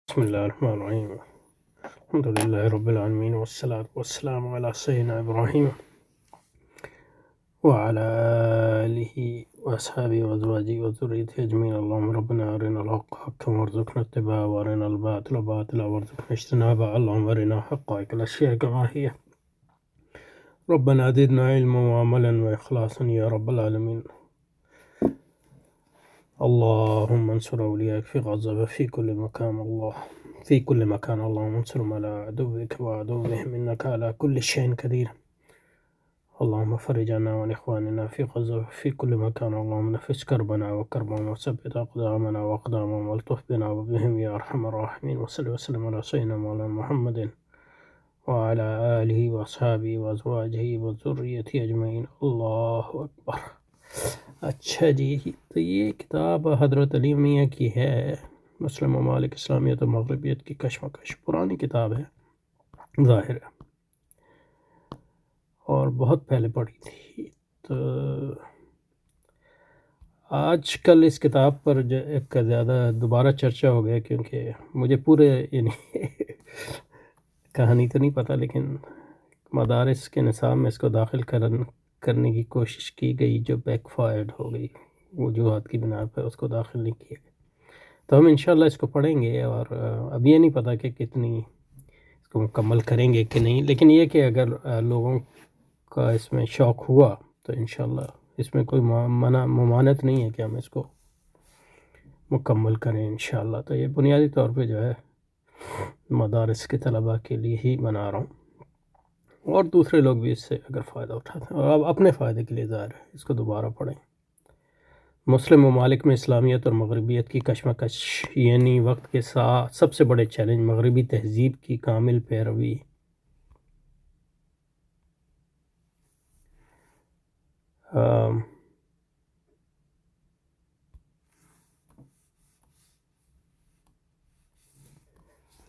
بسم الله الرحمن الرحيم الحمد لله رب العالمين والصلاة والسلام على سيدنا إبراهيم وعلى آله وأصحابه وأزواجه وذريته أجمعين. اللهم ربنا أرنا الحق حقا وارزقنا اتباعه وأرنا الباطل باطلا وارزقنا اجتنابه. اللهم أرنا حقائق الأشياء كما هي. ربنا زدنا علما وعملا وإخلاصا يا رب العالمين. اللهم انصر أولياءك في غزة وفي كل مكان اللهم انصرهم على عدوك وعدوهم إنك على كل شيء قدير. اللهم فرج عنا وعن إخواننا في غزة وفي كل مكان. اللهم نفس كربنا وكربهم وثبت أقدامنا وأقدامهم والطف بنا وبهم يا أرحم الراحمين. وصل وسلم على سيدنا مولانا محمد وعلى آله وأصحابه وأزواجه وذريته أجمعين. اللہ اکبر. اچھا جی، تو یہ کتاب حضرت علی میاں کی ہے، مسلم ممالک اسلامیت و مغربیت کی کشمکش. پرانی کتاب ہے ظاہر ہے، اور بہت پہلے پڑھی تھی. تو آج کل اس کتاب پر جو ایک زیادہ دوبارہ چرچا ہو گیا، کیونکہ مجھے پورے کہانی تو نہیں پتہ، لیکن مدارس کے نصاب میں اس کو داخل کرنے کی کوشش کی گئی، جو بیک فائرڈ ہو گئی وجوہات کی بنا پر اس کو داخل نہیں کیا گیا. تو ہم انشاءاللہ اس کو پڑھیں گے، اور اب یہ نہیں پتہ کہ کتنی اس کو مکمل کریں گے کہ نہیں، لیکن یہ کہ اگر لوگوں کا اس میں شوق ہوا تو انشاءاللہ اس میں کوئی ممانعت نہیں ہے کہ ہم اس کو مکمل کریں انشاءاللہ. تو یہ بنیادی طور پہ جو ہے مدارس کے طلباء کے لیے ہی بنا رہا ہوں، اور دوسرے لوگ بھی اس سے اگر فائدہ اٹھاتے ہیں، اور اب اپنے فائدے کے لیے ظاہر ہے اس کو دوبارہ پڑھیں. مسلم ممالک میں اسلامیت اور مغربیت کی کشمکش، یعنی وقت کے ساتھ سب سے بڑے چیلنج. مغربی تہذیب کی کامل پیروی.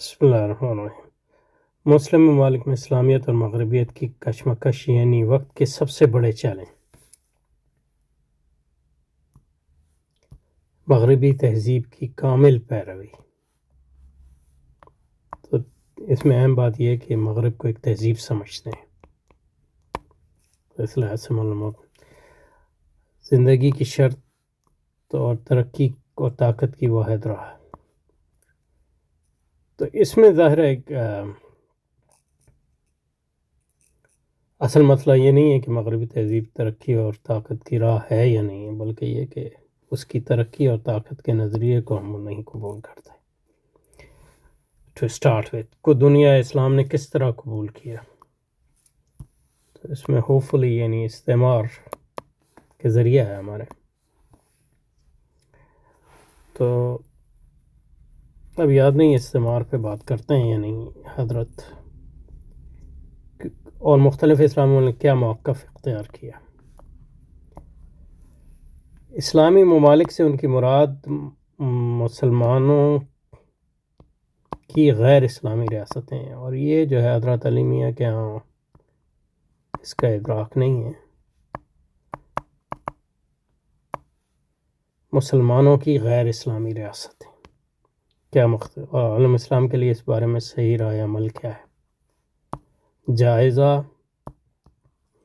بسم اللہ الرحمن الرحیم. مسلم ممالک میں اسلامیت اور مغربیت کی کشمکش، یعنی وقت کے سب سے بڑے چیلنج. مغربی تہذیب کی کامل پیروی. تو اس میں اہم بات یہ ہے کہ مغرب کو ایک تہذیب سمجھتے ہیں، اس لحاظ سے معلومات زندگی کی شرط اور ترقی اور طاقت کی واحد راہ. تو اس میں ظاہر ہے ایک اصل مسئلہ یہ نہیں ہے کہ مغربی تہذیب ترقی اور طاقت کی راہ ہے یا نہیں، بلکہ یہ کہ اس کی ترقی اور طاقت کے نظریے کو ہم نہیں قبول کرتے. ٹو اسٹارٹ وتھ، کو دنیا اسلام نے کس طرح قبول کیا؟ تو اس میں ہوپ فلی یعنی استعمار کے ذریعہ ہے ہمارے. تو اب یاد نہیں استعمار پہ بات کرتے ہیں یا نہیں حضرت، اور مختلف اسلامیوں نے کیا موقف اختیار کیا. اسلامی ممالک سے ان کی مراد مسلمانوں کی غیر اسلامی ریاستیں ہیں، اور یہ جو ہے حضرت علی میاں کے ہاں اس کا ادراک نہیں ہے. مسلمانوں کی غیر اسلامی ریاستیں کیا اور علم اسلام کے لیے اس بارے میں صحیح رائے عمل کیا ہے؟ جائزہ،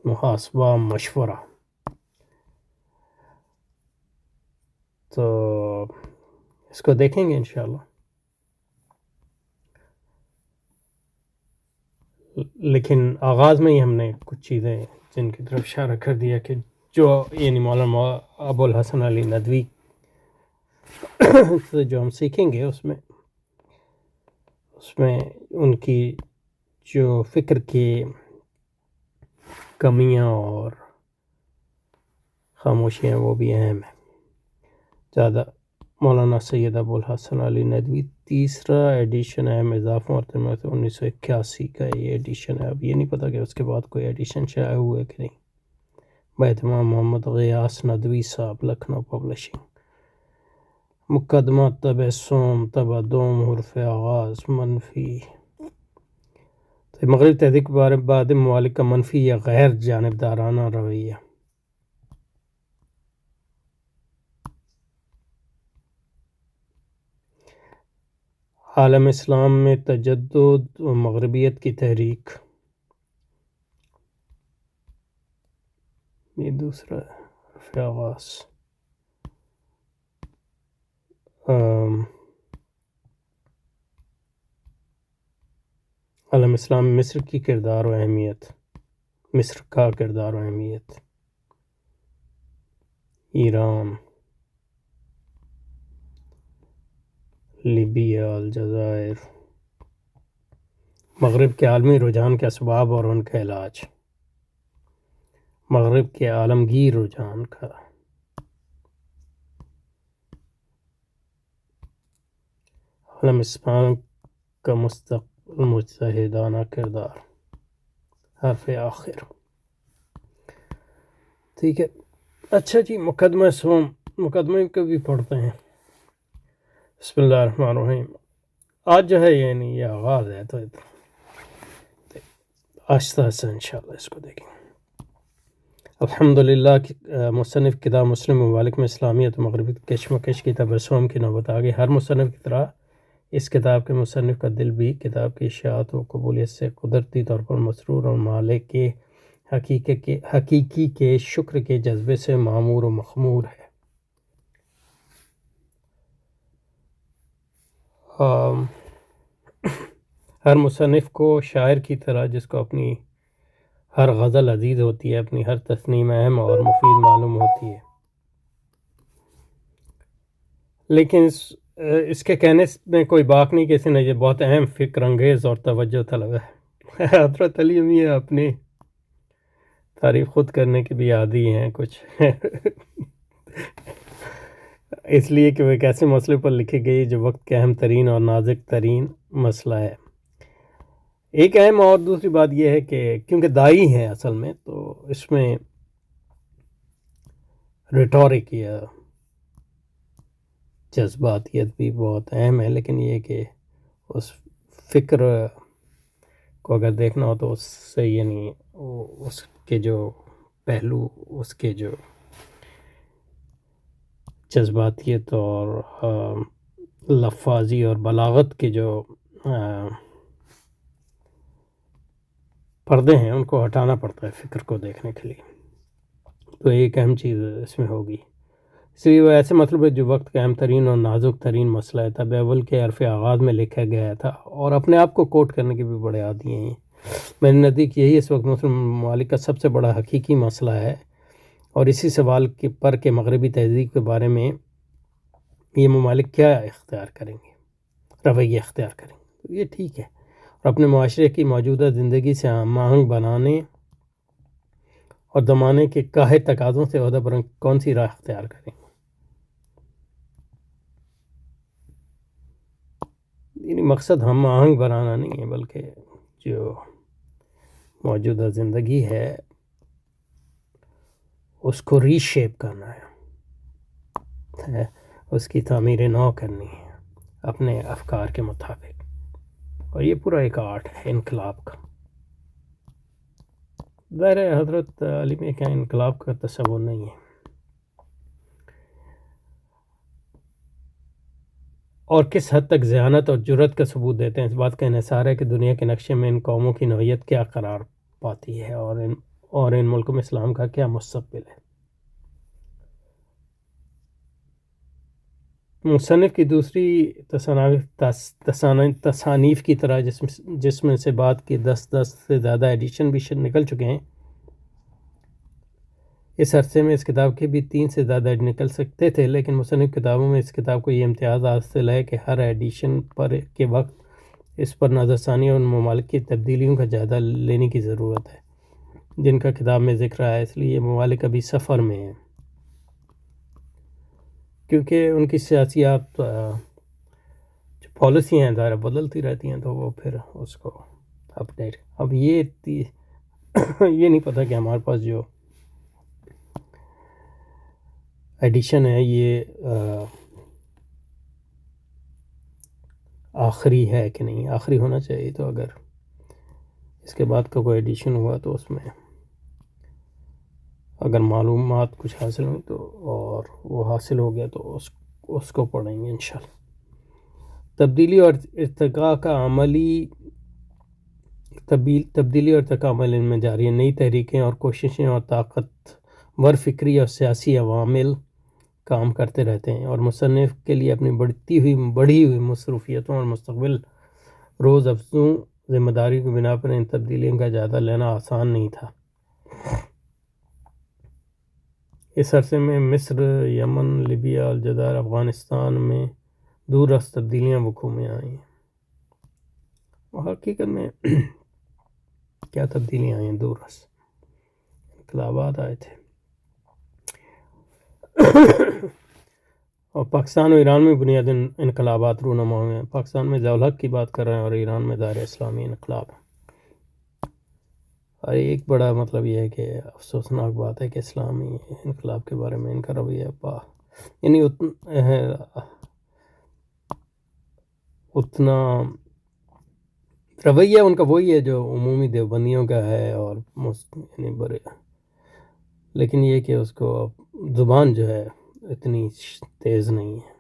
محاسبہ، مشورہ. تو اس کو دیکھیں گے انشاءاللہ، لیکن آغاز میں ہی ہم نے کچھ چیزیں جن کی طرف اشارہ کر دیا کہ جو یعنی مولانا ابو الحسن علی ندوی سے جو ہم سیکھیں گے اس میں ان کی جو فکر کی کمیاں اور خاموشیاں وہ بھی اہم ہیں. زیادہ مولانا سید ابو الحسن علی ندوی، تیسرا ایڈیشن اہم اضافوں اور ترمیمات 1981 کا یہ ایڈیشن ہے. اب یہ نہیں پتہ کہ اس کے بعد کوئی ایڈیشن شائع ہوئے کہ نہیں. باہتمام محمد غیاث ندوی صاحب، لکھنؤ پبلشنگ. مقدمہ تبسم، تبادم، حرف آغاز، منفی. تو مغربی تہذیب کے بارے میں بعد ممالک کا منفی یا غیر جانبدارانہ رویہ. عالم اسلام میں تجدد و مغربیت کی تحریک، یہ دوسرا ہے حرف آغاز۔ عالم اسلام میں مصر کی کردار و اہمیت، مصر کا کردار و اہمیت، ایران، لیبیا، الجزائر۔ مغرب کے عالمی رجحان کے اسباب اور ان کا علاج، مغرب کے عالمگیر رجحان کا عالم اسلام کا مستقل مجتہدانہ کردار، حرف آخر۔ ٹھیک ہے، اچھا جی، مقدمہ سوم، مقدمے کو بھی پڑھتے ہیں۔ بسم اللہ الرحمن الرحیم۔ آج جو ہے یعنی یہ آغاز ہے تو آہستہ آہستہ انشاءاللہ اس کو دیکھیں۔ الحمدللہ، مصنف کتاب مسلم ممالک میں اسلامیت و مغربی کشمکش کی تبسم کی نوبت آ گئی۔ ہر مصنف کی طرح اس کتاب کے مصنف کا دل بھی کتاب کی اشاعت و قبولیت سے قدرتی طور پر مسرور اور مالک کے حقیقی کے شکر کے جذبے سے معمور و مخمور ہے۔ ہر مصنف کو شاعر کی طرح جس کو اپنی ہر غزل عزیز ہوتی ہے، اپنی ہر تصنیم اہم اور مفید معلوم ہوتی ہے، لیکن اس کے کہنے میں کوئی باک نہیں کہ اس نے یہ بہت اہم، فکر انگیز اور توجہ طلب ہے۔ حضرت علی میاں اپنی تعریف خود کرنے کے بھی عادی ہیں کچھ، اس لیے کہ وہ ایک ایسے مسئلے پر لکھی گئی جو وقت کے اہم ترین اور نازک ترین مسئلہ ہے۔ ایک اہم اور دوسری بات یہ ہے کہ کیونکہ دائی ہیں اصل میں، تو اس میں ریٹورک یا جذباتیت بھی بہت اہم ہے، لیکن یہ کہ اس فکر کو اگر دیکھنا ہو تو اس سے یعنی اس کے جو پہلو، اس کے جو جذباتیت اور لفاظی اور بلاغت کے جو پردے ہیں ان کو ہٹانا پڑتا ہے فکر کو دیکھنے کے لیے، تو ایک اہم چیز اس میں ہوگی۔ اس لیے وہ ایسے مطلب ہے جو وقت کا اہم ترین اور نازک ترین مسئلہ ہے، تب اول کے حرف آغاز میں لکھا گیا تھا، اور اپنے آپ کو کوٹ کرنے کے بھی بڑے عادی ہیں۔ میرے نزدیک یہی اس وقت مسلم ممالک کا سب سے بڑا حقیقی مسئلہ ہے، اور اسی سوال پر کہ مغربی تہذیب کے بارے میں یہ ممالک کیا اختیار کریں گے، رویہ اختیار کریں گے۔ یہ ٹھیک ہے، اور اپنے معاشرے کی موجودہ زندگی سے ہم آہنگ بنانے اور زمانے کے قاہر تقاضوں سے عہدہ پر کون سی راہ اختیار کریں گے۔ یعنی مقصد ہم آہنگ بنانا نہیں ہے، بلکہ جو موجودہ زندگی ہے اس کو ری شیپ کرنا ہے، اس کی تعمیر نو کرنی ہے اپنے افکار کے مطابق، اور یہ پورا ایک آرٹ ہے انقلاب کا۔ ظاہر ہے حضرت علی میں کیا انقلاب کا تصور نہیں ہے، اور کس حد تک ذہانت اور جرأت کا ثبوت دیتے ہیں، اس بات کا انحصار ہے کہ دنیا کے نقشے میں ان قوموں کی نوعیت کیا قرار پاتی ہے، اور ان ملکوں میں اسلام کا کیا مستقبل ہے۔ مصنف کی دوسری تصانیف کی طرح جس میں سے بعد کے 10 سے زیادہ ایڈیشن بھی نکل چکے ہیں، اس عرصے میں اس کتاب کے بھی 3 سے زیادہ نکل سکتے تھے، لیکن مصنف کتابوں میں اس کتاب کو یہ امتیاز حاصل ہے کہ ہر ایڈیشن کے وقت اس پر نظر ثانی اور ان ممالک کی تبدیلیوں کا جائزہ لینے کی ضرورت ہے جن کا کتاب میں ذکر ہے، اس لیے یہ ممالک ابھی سفر میں ہیں، کیونکہ ان کی سیاسیات جو پالیسی ہیں ظاہر بدلتی رہتی ہیں، تو وہ پھر اس کو اپڈیٹ۔ اب یہ نہیں پتہ کہ ہمارے پاس جو ایڈیشن ہے یہ آخری ہے کہ نہیں، آخری ہونا چاہیے، تو اگر اس کے بعد کا کوئی ایڈیشن ہوا تو اس میں اگر معلومات کچھ حاصل ہوئی تو، اور وہ حاصل ہو گیا تو اس کو پڑھیں گے انشاءاللہ۔ تبدیلی اور ارتقاء کا عمل ان میں جاری ہے. نئی تحریکیں اور کوششیں اور طاقتور فکری اور سیاسی عوامل کام کرتے رہتے ہیں، اور مصنف کے لیے اپنی بڑھی ہوئی مصروفیتوں اور مستقبل روز افزوں ذمہ داری کی بنا پر ان تبدیلیوں کا جائزہ لینا آسان نہیں تھا. اس عرصے میں مصر، یمن، لیبیا، الجزائر، افغانستان میں دور رس تبدیلیاں وقوع میں آئیں. اور حقیقت میں کیا تبدیلیاں آئیں؟ دور رس انقلابات آئے تھے. اور پاکستان اور ایران میں بنیادی انقلابات رونما ہوئے ہیں. پاکستان میں ضیاء الحق کی بات کر رہے ہیں اور ایران میں دائرہ اسلامی انقلاب. اور ایک بڑا مطلب یہ ہے کہ افسوسناک بات ہے کہ اسلامی انقلاب کے بارے میں ان کا رویہ یعنی اتنا رویہ ان کا وہی ہے جو عمومی دیوبندیوں کا ہے، اور یعنی برے، لیکن یہ کہ اس کو زبان جو ہے اتنی تیز نہیں ہے.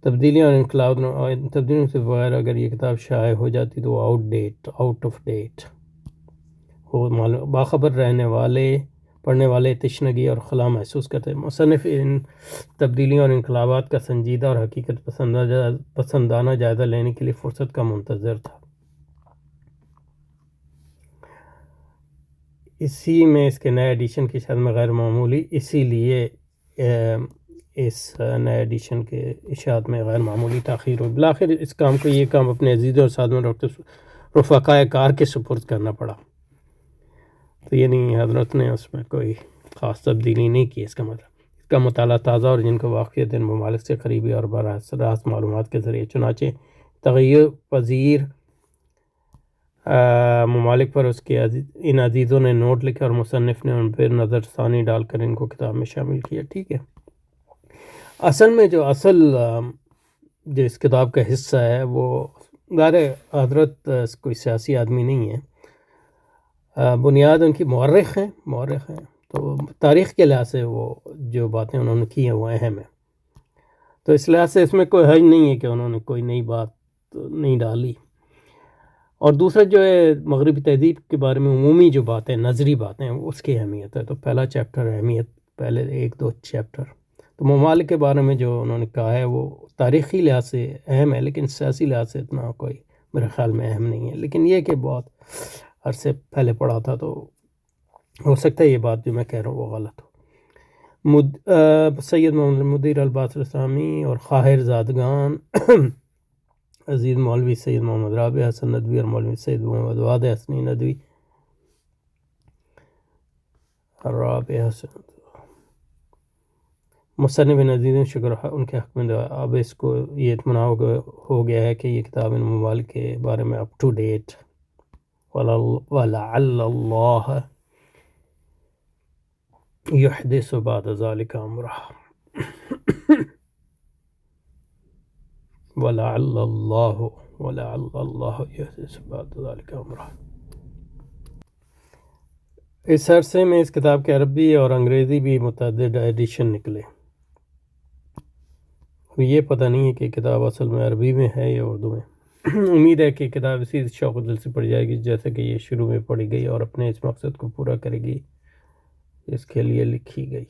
تبدیلیاں اور انقلاب تبدیلیوں سے بغیر اگر یہ کتاب شائع ہو جاتی تو وہ آؤٹ آف ڈیٹ ہو. باخبر رہنے والے پڑھنے والے تشنگی اور خلا محسوس کرتے. مصنف ان تبدیلیوں اور انقلابات کا سنجیدہ اور حقیقت پسندانہ جائزہ لینے کے لیے فرصت کا منتظر تھا. اسی میں اس کے نئے ایڈیشن کی شرح میں غیر معمولی، اسی لیے اس نئے ایڈیشن کے اشاعت میں غیر معمولی تاخیر ہوئی. بالآخر اس یہ کام اپنے عزیزوں اور ساتھیوں ڈاکٹر رفقائے کار کے سپرد کرنا پڑا. تو یعنی حضرت نے اس میں کوئی خاص تبدیلی نہیں کی. اس کا مطالعہ تازہ اور جن کو واقعیت ان ممالک سے قریبی اور براہ راست معلومات کے ذریعے چنانچہ تغیر پذیر ممالک پر اس کے ان عزیزوں نے نوٹ لکھے اور مصنف نے ان پر نظر ثانی ڈال کر ان کو کتاب میں شامل کیا. ٹھیک ہے، اصل میں جو اس کتاب کا حصہ ہے وہ حضرت کوئی سیاسی آدمی نہیں ہے. بنیاد ان کی مورخ ہیں. تو تاریخ کے لحاظ سے وہ جو باتیں انہوں نے کی ہیں وہ اہم ہیں. تو اس لحاظ سے اس میں کوئی حرج نہیں ہے کہ انہوں نے کوئی نئی بات نہیں ڈالی. اور دوسرا جو ہے مغربی تہذیب کے بارے میں عمومی جو باتیں، نظری باتیں، اس کی اہمیت ہے. تو پہلا چیپٹر اہمیت، پہلے 1-2 چیپٹر تو ممالک کے بارے میں جو انہوں نے کہا ہے وہ تاریخی لحاظ سے اہم ہے، لیکن سیاسی لحاظ سے اتنا کوئی میرے خیال میں اہم نہیں ہے. لیکن یہ کہ بہت عرصے پہلے پڑھا تھا تو ہو سکتا ہے یہ بات جو میں کہہ رہا ہوں وہ غلط ہو. سید محمد مدیر الباصر اسلامی اور خاہر زادگان، عزیز مولوی سید محمد رابع حسن ندوی اور مولوی سید محمد واد حسنی ندوی رابع حسن مصنف عزیز شکر ان کے حق میں. اب اس کو یہ اطمینان ہو گیا ہے کہ یہ کتاب ان ممالک کے بارے میں اپ ٹو ڈیٹ وَلَعَلَّ اللَّهَ يُحْدِثُ بَعْدَ ذَلِكَ أَمْرًا وَلَعَلَّ اللَّهَ يُحْدِثُ بَعْدَ ذَلِكَ أَمْرًا. اس عرصے میں اس کتاب کے عربی اور انگریزی بھی متعدد ایڈیشن نکلے. یہ پتہ نہیں ہے کہ کتاب اصل میں عربی میں ہے یا اردو میں. امید ہے کہ کتاب اسی شوق و دل سے پڑھی جائے گی جیسے کہ یہ شروع میں پڑھی گئی اور اپنے اس مقصد کو پورا کرے گی اس کے لیے لکھی گئی.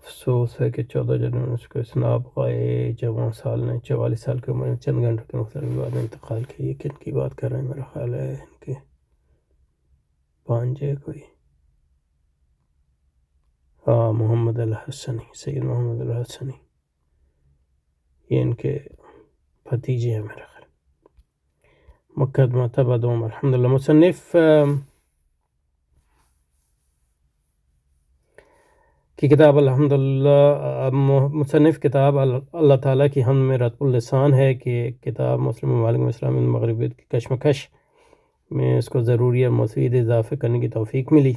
افسوس ہے کہ 14 جنوری اس کو اسناب غائے جوان سال نے 44 سال کی عمر میں چند گھنٹوں کے مختلف بعد انتقال کیا. یہ کن کی بات کر رہے ہیں؟ میرا خیال ہے ان کے بھانجے کوئی، محمد الحسنی، سید محمد الحسنی، یہ ان کے بھتیجے ہیں میرا خیال. مقدمہ تبادم الحمدللہ. مصنف کی کتاب الحمدللہ، مصنف کتاب اللہ تعالیٰ کی حمد میں رطب اللسان ہے کہ کتاب مسلم ممالک میں اسلامی مغربیت کی کشمکش میں اس کو ضروری اور مفید اضافے کرنے کی توفیق ملی.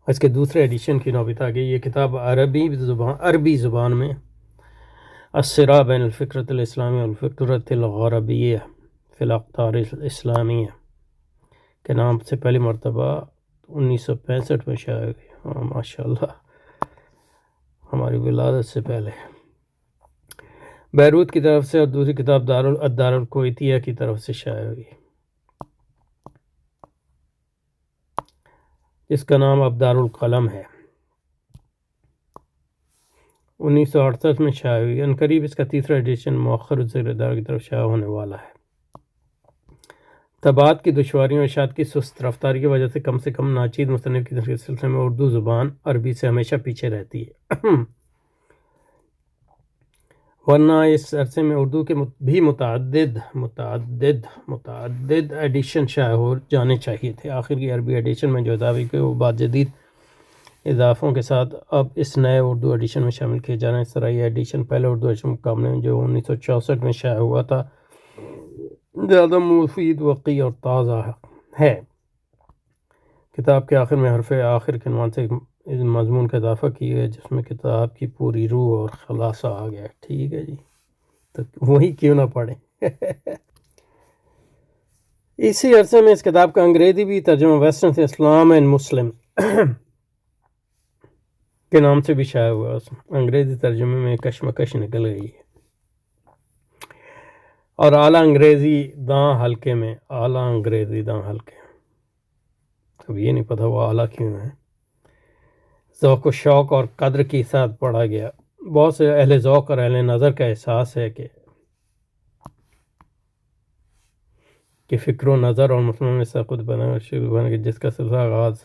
اور اس کے دوسرے ایڈیشن کی نوبت آ گئی. یہ کتاب عربی زبان میں الصراع بین الفکرۃ الاسلامی والفکرۃ الغربیہ فی الاقطار الاسلامیہ کے نام سے پہلی مرتبہ 1965 میں شائع ہوئی. ہاں ماشاء اللہ، ہماری ولادت سے پہلے. بیروت کی طرف سے، اور دوسری کتاب دار الکویتیہ کی طرف سے شائع ہوئی، جس کا نام اب دار القلم ہے. 1968 میں شائع ہوئی. عنقریب اس کا تیسرا ایڈیشن مؤخر الزیر دار کی طرف شائع ہونے والا ہے. طباعت کی دشواریوں اور اشاعت کی سست رفتاری کی وجہ سے کم ناچیز مصنف کی تشکیل سلسلے میں اردو زبان عربی سے ہمیشہ پیچھے رہتی ہے. ورنہ اس عرصے میں اردو کے بھی متعدد ایڈیشن شائع ہو جانے چاہیے تھے. آخر کی عربی ایڈیشن میں جو اضافے کے وہ بعد جدید اضافوں کے ساتھ اب اس نئے اردو ایڈیشن میں شامل کیے جا رہے ہیں. اس طرح یہ ایڈیشن پہلے اردو ایڈیشن مقابلے میں جو 1964 میں شائع ہوا تھا زیادہ مفید، وقی اور تازہ ہے. کتاب کے آخر میں حرف آخر کے عنوان سے اس مضمون کا اضافہ کیا گیا جس میں کتاب کی پوری روح اور خلاصہ آ گیا. ٹھیک ہے جی، تو وہی کیوں نہ پڑھیں. اسی عرصے میں اس کتاب کا انگریزی بھی ترجمہ ویسٹرن سے اسلام اینڈ مسلم کے نام سے بھی شائع ہوا. انگریزی ترجمے میں کشمکش نکل گئی ہے. اور اعلیٰ انگریزی داں حلقے میں اب یہ نہیں پتہ وہ اعلیٰ کیوں ہے. ذوق و شوق اور قدر کی ساتھ پڑھا گیا. بہت سے اہل ذوق اور اہل نظر کا احساس ہے کہ فکر و نظر اور مسلمان میں سے خود بنا جس کا سلسلہ آغاز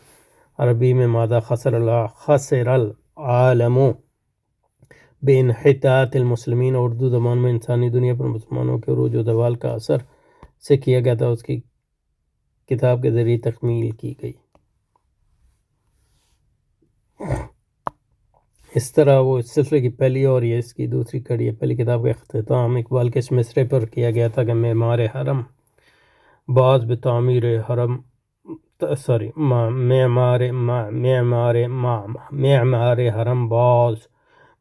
عربی میں مادہ خسر العالم بانحطاط المسلمین، اردو زبان میں انسانی دنیا پر مسلمانوں کے عروج و زوال کا اثر سے کیا گیا تھا، اس کی کتاب کے ذریعے تکمیل کی گئی. اس طرح وہ اس سلسلے کی پہلی اور یہ اس کی دوسری کڑی ہے. پہلی کتاب کا اختتام اقبال کے اس مصرے پر کیا گیا تھا کہ معمار حرم باز بتعمیر حرم معمار حرم باز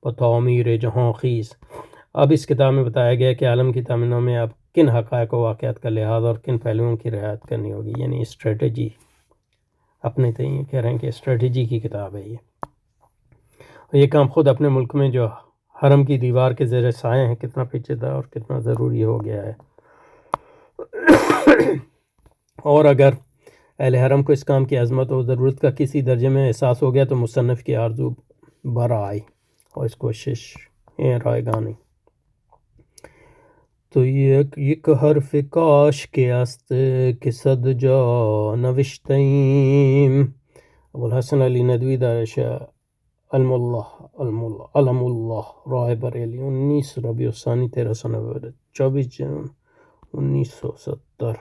بتعمیر جہاں خیز. اب اس کتاب میں بتایا گیا کہ عالم کی تعمیر میں اب کن حقائق و واقعات کا لحاظ اور کن پہلوؤں کی رعایت کرنی ہوگی. یعنی اسٹریٹجی اپنے تئیں کہہ رہے ہیں کہ اسٹریٹجی کی کتاب ہے یہ. اور یہ کام خود اپنے ملک میں جو حرم کی دیوار کے زیر سائے ہیں کتنا پیچیدہ اور کتنا ضروری ہو گیا ہے. اور اگر اہل حرم کو اس کام کی عظمت اور ضرورت کا کسی درجے میں احساس ہو گیا تو مصنف کی آرزو بر آئی اور اس کوشش رائے گانی. تو یک حرف کاش کے است کہ صد جا نوشتیم. ابوالحسن علی ندوی دارشہ علم اللہ رائے بریلی 19 ربیع الثانی 1390 24 جون 1970.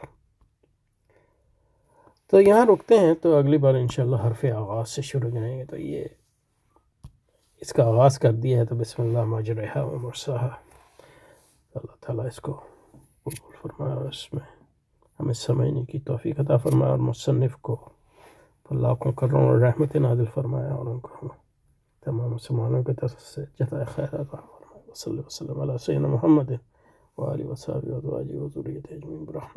تو یہاں رکتے ہیں، تو اگلی بار انشاءاللہ حرف آغاز سے شروع کریں گے. تو یہ اس کا آغاز کر دیا ہے، تو بسم اللہ مجرہا و مرساہا. اللہ تعالیٰ اس کو قبول فرمائے اور اس میں ہمیں سمجھنے کی توفیق عطا فرمائے اور مصنف کو لاکھوں کروڑوں رحمت نازل فرمائے اور ان کو تمام مسلمانوں کے طرف سے جزائے خیر عطا فرمائے. صلی اللہ وسلم علی سیدنا محمد وآلہ وصحبہ وازواجہ وذریتہ اجمعین برحمتہ.